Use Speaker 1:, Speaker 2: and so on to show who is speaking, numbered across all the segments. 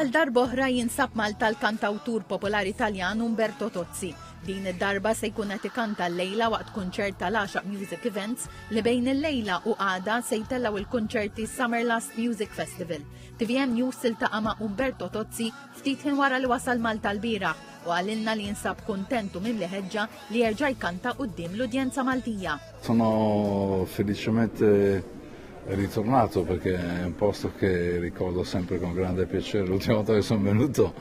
Speaker 1: Għal darba oħra jinsab Malta l-kantawtur popolari Taljan Umberto Tozzi. Din id-darba se jkun qed ikanta l-lejla waqt kunċert tal-10 Music Events li bejn il-lejla u għada se jtellaw il-kunċerti Summer Last Music Festival. TVM News iltaqa' ma' Umberto Tozzi ftit ħin wara li wasal Malta l-bieraħ u għalilna li jinsab kuntentu mimli ħeġġa li jerġa' jkanta quddiem l-udjenza Maltija.
Speaker 2: Sono felicemente ritornato perché è un posto che ricordo sempre con grande piacere. L'ultima volta che sono venuto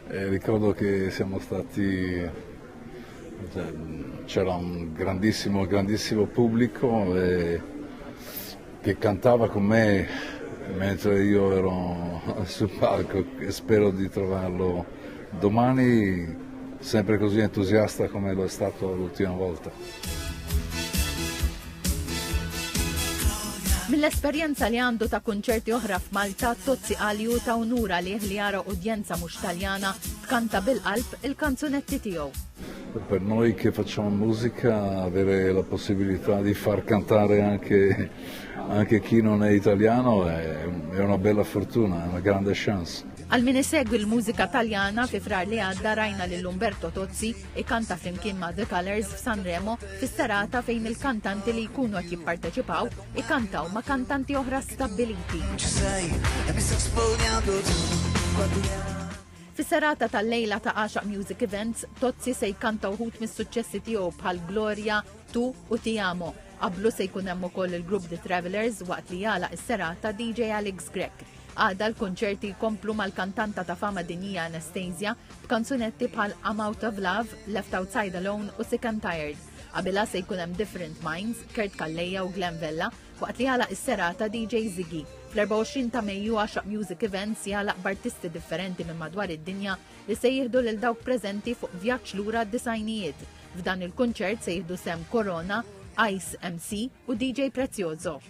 Speaker 2: ricordo che siamo stati, c'era un grandissimo pubblico che cantava con me mentre io ero sul palco e spero di trovarlo domani sempre così entusiasta come lo è stato l'ultima volta.
Speaker 1: Mill-esperjenza li għandu ta' kunċerti oħra f'Malta, Tozzi għalju ta' unura li jara udjenza mhux Taljana tkanta bil-qalb il-kanzunetti tiegħu.
Speaker 2: Per noi che facciamo musica avere la possibilità di far cantare anche chi non è italiano è una bella fortuna, è una grande chance.
Speaker 1: Għal min isegwi l-mużika Taljana fi frar li għadda rajna lil Umberto Tozzi ikanta flimkien ma' The Colors f'Sanremo fis-serata fejn il-kantanti li jkunu qed jipparteċipaw ikantaw ma' kantanti oħra stabbiliti. Fis-serata tal-lejla ta' 10 Music Events, Tozzi se jkanta wħud mis-suċċessi tiegħu bħal Gloria, Tu u Ti Amo. Qablu se jkun hemm ukoll il-grupp The Travelers waqt li jagħlaq is-serata DJ Alex Grek. Għada l-konċerti jkomplu mal-kantanta ta' fama dinjija Anastasia b'kanzunetti bħal I'm Out of Love, Left Outside Alone u Sick and Tired. Qabilha se jkun hemm Different Minds, Kurt Calleja u Glenn Vella waqt li jagħlaq is-serata DJ Ziggy. Fl-24 ta' Mejju 10 Music Events jagħlaq b'artisti differenti minn madwar id-dinja li se jieħdu lil dawk preżenti fuq vjaġġ lura d-disajnijiet. F'dan il-kunċert se jieħdu sem Corona, Ice MC u DJ Prezioso.